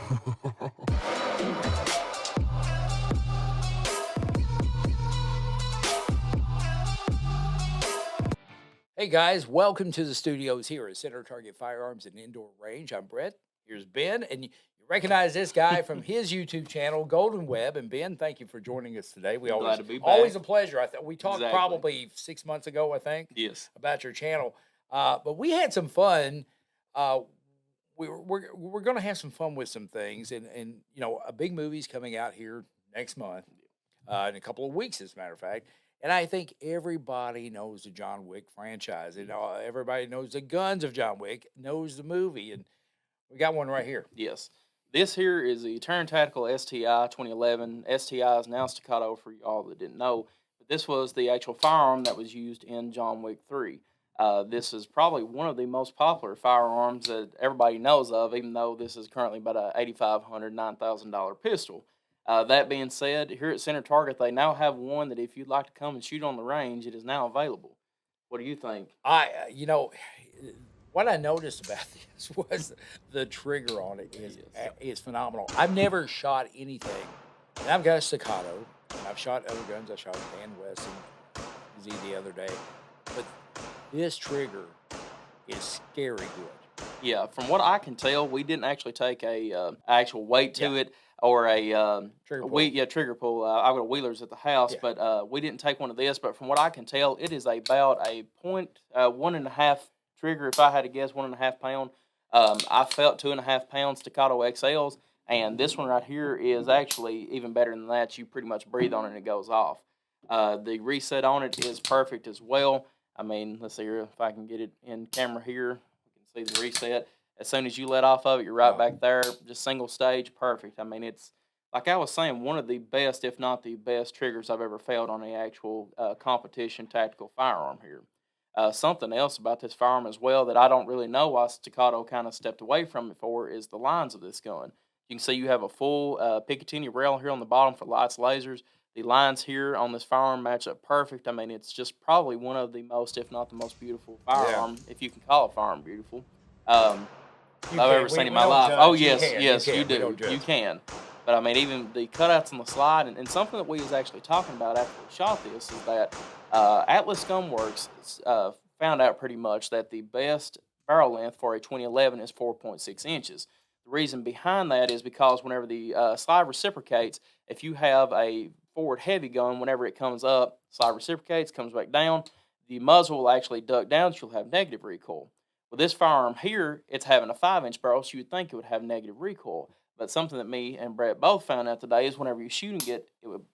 Hey guys, welcome to the studios here at Center Target Firearms and Indoor Range. I'm Brett. Here's Ben, and you recognize this guy from his YouTube channel, Golden Web. And Ben, thank you for joining us today. We Glad to be always back. a pleasure. We talked Exactly. probably 6 months ago, I think, Yes. about your channel. But we had some fun. Uh, we're going to have some fun with some things, and a big movie's coming out here next month, in a couple of weeks, as a matter of fact. And I think everybody knows the John Wick franchise, and everybody knows the guns of John Wick, knows the movie, and we got one right here. Yes. This here is the Turn Tactical STI 2011. STI is now staccato for y'all that didn't know. But this was the actual firearm that was used in John Wick 3. This is probably one of the most popular firearms that everybody knows of, even though this is currently about a $8,500, $9,000 pistol. That being said, here at Center Target, they now have one that if you'd like to come and shoot on the range, it is now available. What do you think? What I noticed about this was the trigger on it is Yes. is phenomenal. I've never shot anything, and I've got a staccato. And I've shot other guns. I shot a Dan Wesson Z the other day, but this trigger is scary good. Yeah, from what I can tell, we didn't actually take a actual weight to Yeah. it or Trigger pull. trigger pull. I've got wheelers at the house, Yeah. but we didn't take one of this. But from what I can tell, it is about a point 1.5 trigger. If I had to guess, 1.5 pound. I felt 2.5 pound staccato XLs, and this one right here is actually even better than that. You pretty much breathe on it and it goes off. The reset on it is perfect as well. I mean, let's see here if I can get it in camera here. See the reset. As soon as you let off of it, you're right back there. Just single stage, perfect. I mean, it's like I was saying, one of the best, if not the best, triggers I've ever felt on the actual competition tactical firearm here. Something else about this firearm as well that I don't really know why Staccato kind of stepped away from it for is the lines of this gun. You can see you have a full Picatinny rail here on the bottom for lights, lasers. The lines here on this firearm match up perfect. I mean, it's just probably one of the most, if not the most beautiful firearm, if you can call a firearm beautiful, I've ever seen in my life. Oh, yes, you do. You can. But, I mean, even the cutouts on the slide, and something that we was actually talking about after we shot this is that Atlas Gunworks found out pretty much that the best barrel length for a 2011 is 4.6 inches. The reason behind that is because whenever the slide reciprocates, if you have a forward heavy gun, whenever it comes up, slide reciprocates, comes back down, the muzzle will actually duck down, so you'll have negative recoil. With this firearm here, it's having a 5-inch barrel, so you'd think it would have negative recoil. But something that me and Brett both found out today is whenever you're shooting it, it would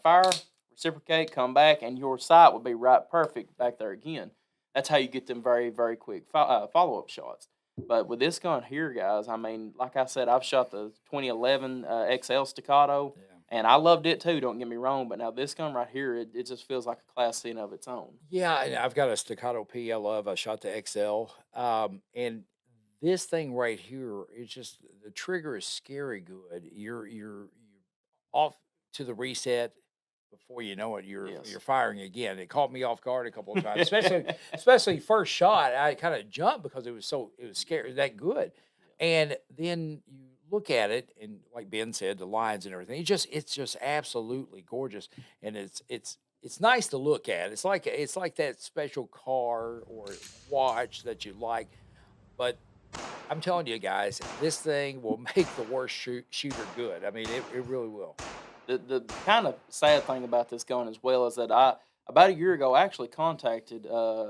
fire, reciprocate, come back, and your sight would be right perfect back there again. That's how you get them very, very quick follow-up shots. But with this gun here, guys, I mean, like I said, I've shot the 2011 XL Staccato, and I loved it too, don't get me wrong. But now this gun right here, it just feels like a class in of its own. Yeah, and I've got a Staccato P I love. I shot the XL. And this thing right here, it's just the trigger is scary good. You're off to the reset before you know it. You're firing again. It caught me off guard a couple of times, especially first shot. I kind of jumped because it was scary, that good. And then you look at it, and like Ben said, the lines and everything. It's just absolutely gorgeous, and it's nice to look at. It's like that special car or watch that you like, but I'm telling you guys, this thing will make the worst shooter good. I mean, it really will. The kind of sad thing about this gun as well is that about a year ago, I actually contacted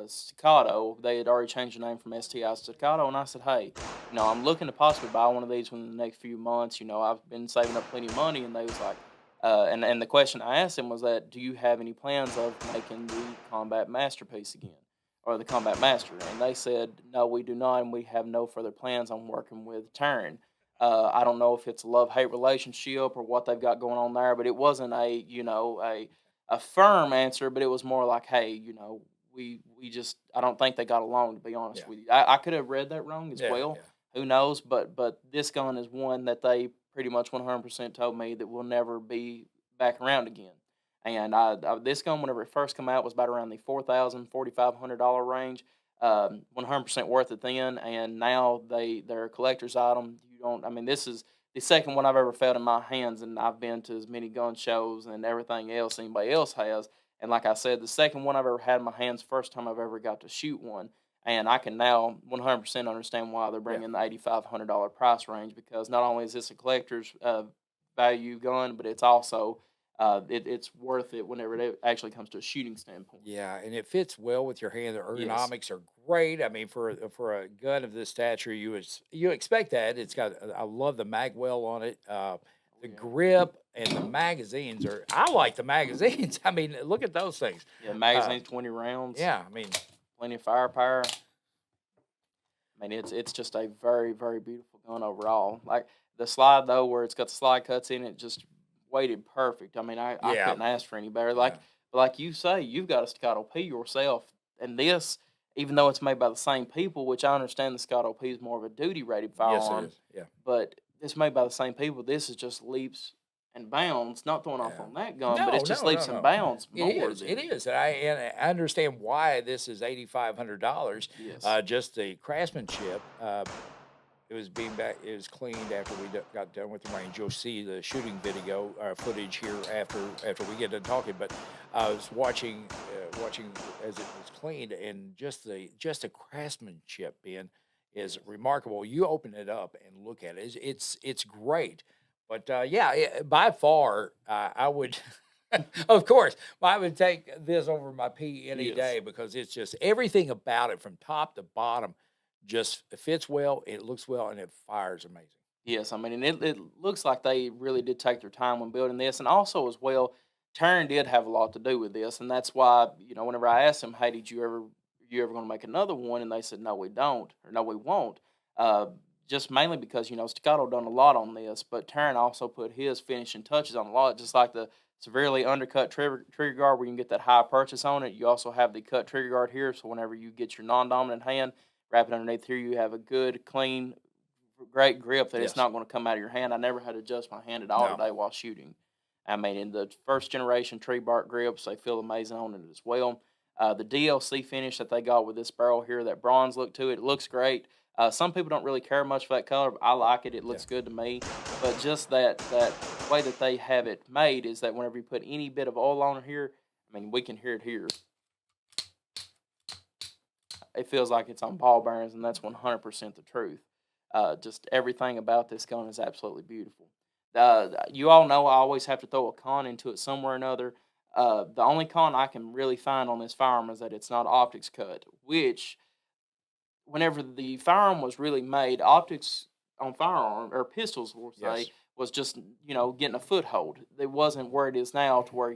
Staccato. They had already changed the name from STI to Staccato, and I said, hey, I'm looking to possibly buy one of these within the next few months. I've been saving up plenty of money, and they was like, and the question I asked him was that, do you have any plans of making the Combat Masterpiece again, or the Combat Master? And they said, no, we do not, and we have no further plans on working with Turn. I don't know if it's a love-hate relationship or what they've got going on there, but it wasn't a firm answer, but it was more like, hey, we just, I don't think they got along, to be honest with you. I could have read that wrong as well. Yeah. Who knows? But this gun is one that they pretty much 100% told me that will never be back around again. And this gun, whenever it first came out, was about around the $4,000, $4,500 range. 100% worth it then, and now they're a collector's item. I mean, this is the second one I've ever felt in my hands, and I've been to as many gun shows and everything else anybody else has. And like I said, the second one I've ever had in my hands, first time I've ever got to shoot one. And I can now 100% understand why they're Yeah. bringing the $8,500 price range, because not only is this a collector's value gun, but it's also it's worth it whenever it actually comes to a shooting standpoint. Yeah, and it fits well with your hand. The Yes. ergonomics are great. I mean, for a gun of this stature, you expect that. It's got I love the mag well on it. The Yeah. grip and the magazines are. I like the magazines. I mean, look at those things. Yeah, Uh, magazine's 20 rounds, yeah, I mean, plenty of firepower. I mean, it's just a very, very beautiful gun overall. Like the slide though, where it's got the slide cuts in it, just weighted perfect. I mean, I yeah, couldn't ask for any better. yeah. Like you say, you've got a Staccato P yourself, and this, even though it's made by the same people, which I understand the Staccato P is more of a duty rated Yes, it firearm, is. Yeah, but it's made by the same people. This is just leaps and bounds, not throwing off yeah. on that gun, but No, it's just no, no, leaps and no. bounds It more is. It than is. And I understand why this is $8,500. yes. Just the craftsmanship. It was being back. It was cleaned after we got done with the range. You'll see the shooting video footage here after we get done talking. But I was watching as it was cleaned, and just the craftsmanship, Ben, is remarkable. You open it up and look at it. It's great. But yeah, by far, I would. Of course, I would take this over my P any Yes. day because it's just everything about it from top to bottom just it fits well, it looks well, and it fires amazing. Yes, I mean, and it looks like they really did take their time when building this, and also as well, Taryn did have a lot to do with this, and that's why whenever I asked them, "Hey, you ever going to make another one?" and they said, "No, we don't," or "No, we won't," just mainly because Staccato done a lot on this, but Taryn also put his finishing touches on a lot, just like the severely undercut trigger guard where you can get that high purchase on it. You also have the cut trigger guard here, so whenever you get your non-dominant hand, wrap it underneath here, you have a good, clean, great grip that it's Yes. not going to come out of your hand. I never had to adjust my hand at all No. today while shooting. I mean, in the first generation tree bark grips, they feel amazing on it as well. The DLC finish that they got with this barrel here, that bronze look to it, it looks great. Some people don't really care much for that color, but I like it. It Yeah. looks good to me. But just that way that they have it made is that whenever you put any bit of oil on it here, I mean, we can hear it here. It feels like it's on ball bearings, and that's 100% the truth. Just everything about this gun is absolutely beautiful. You all know I always have to throw a con into it somewhere or another. The only con I can really find on this firearm is that it's not optics cut, which whenever the firearm was really made, optics on firearm or pistols, we'll say, Yes. was just getting a foothold. It wasn't where it is now, to where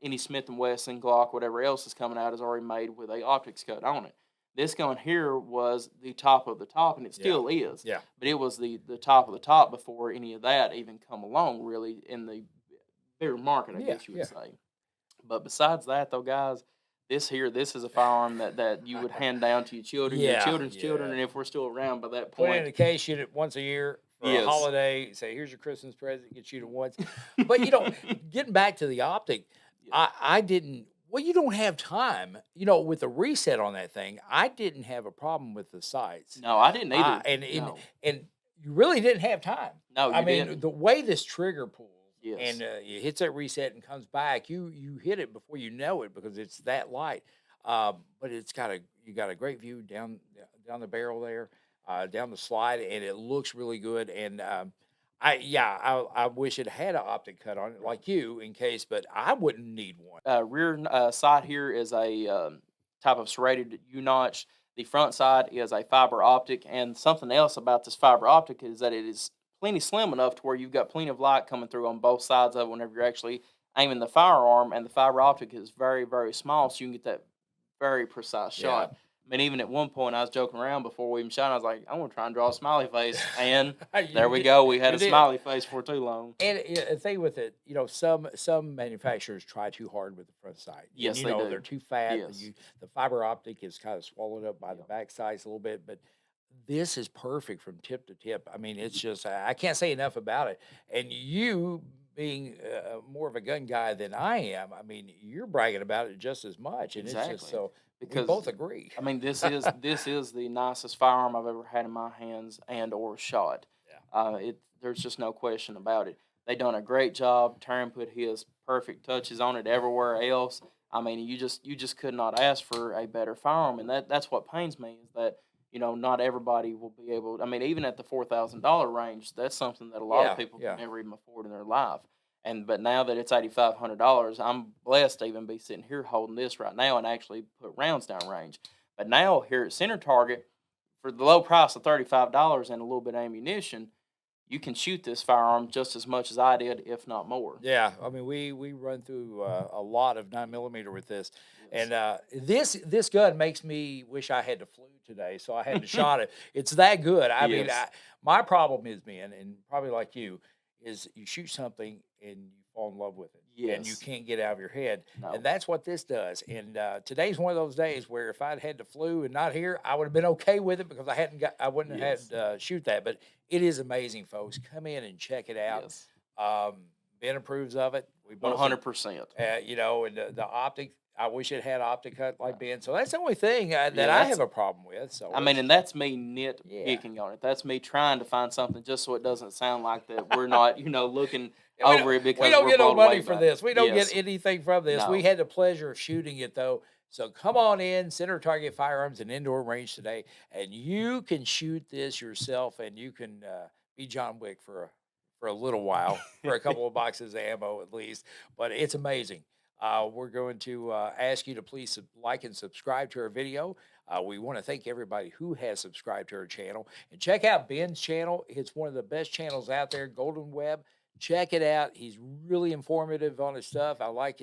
any Smith and Wesson, Glock, whatever else is coming out is already made with a optics cut on it. This gun here was the top of the top, and it Yeah. still is. Yeah. But it was the top of the top before any of that even come along, really, in the bigger market, I Yeah. guess you would Yeah. say. But besides that, though, guys, this is a firearm that you would hand down to your children, your Yeah. children's children, Yeah. and if we're still around by that Put it in point, a case, shoot it once a year for a yes, holiday. Say, here's your Christmas present. You shoot it once. But getting back to the optic, yes. I didn't. Well, you don't have time. With the reset on that thing, I didn't have a problem with the sights. No, I didn't I either. and No, and you really didn't have time. no, I you mean, didn't. the way this trigger pulls Yes, and it hits that reset and comes back, you hit it before you know it because it's that light. But you got a great view down the barrel there, down the slide, and it looks really good. And I wish it had an optic cut on it like you in case, but I wouldn't need one. rear side here is a type of serrated U-notch. The front side is a fiber optic, and something else about this fiber optic is that it is plenty slim enough to where you've got plenty of light coming through on both sides of it whenever you're actually aiming the firearm, and the fiber optic is very, very small, so you can get that very precise Yeah. shot. I mean, even at one point, I was joking around before we even shot. I was like, "I want to try and draw a smiley face," and there we go. We had You a did. smiley face for too long. And the thing with it, some manufacturers try too hard with the front side. And, Yes, they do. they're too fat. Yes. The fiber optic is kind of swallowed up by the Yep. back sides a little bit, but this is perfect from tip to tip. I mean, it's just I can't say enough about it. And you being more of a gun guy than I am, I mean, you're bragging about it just as much, and it's just Exactly. so we Because both agree. I mean, this is the nicest firearm I've ever had in my hands and or shot. There's just no question about it. They done a great job. Taryn put his perfect touches on it everywhere else. I mean, you just could not ask for a better firearm, and that's what pains me is that not everybody will be able. I mean, even at the $4,000 range, that's something that a lot of Yeah, people can yeah. never even afford in their life. And but now that it's $8,500, I'm blessed to even be sitting here holding this right now and actually put rounds down range. But now here at Center Target, for the low price of $35 and a little bit of ammunition, you can shoot this firearm just as much as I did, if not more. Yeah, I mean, we run through a lot of 9mm with this, Yes. and this gun makes me wish I had the flu today, so I hadn't shot it. It's that good. I mean, Yes. my problem is, man, and probably like you, is you shoot something and you fall in love with it, and you Yes. can't get out of your head, and No. that's what this does. And today's one of those days where if I'd had the flu and not here, I would have been okay with it because I wouldn't have Yes. had shoot that. But it is amazing, folks. Come in and check it out. Yes. Ben approves of it. We both, 100%. and the optic. I wish it had optic cut like Ben. So that's the only thing Yeah, that I have a problem with. So I mean, it's and that's me yeah. nitpicking on it. That's me trying to find something just so it doesn't sound like that we're not, looking Yeah, over it we because don't we're get no blown away money for by it. this. We don't get Yes. anything from this. We No. had the pleasure of shooting it though. So come on in, Center Target Firearms and Indoor Range today, and you can shoot this yourself, and you can be John Wick for a little while, for a couple of boxes of ammo at least. But it's amazing. We're going to ask you to please like and subscribe to our video. We want to thank everybody who has subscribed to our channel, and check out Ben's channel. It's one of the best channels out there, Golden Web. Check it out. He's really informative on his stuff. I like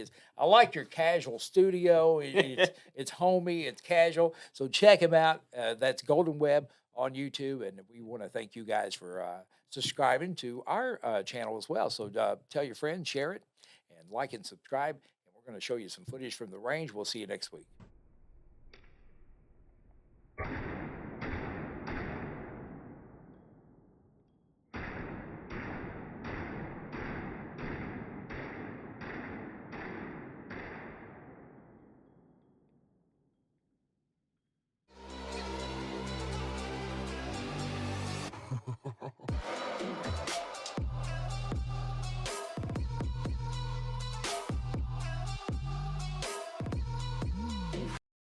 your casual studio. It's homey, it's casual. So check him out. That's Golden Web on YouTube, and we want to thank you guys for subscribing to our channel as well. So tell your friends, share it, and like and subscribe. And we're going to show you some footage from the range. We'll see you next week.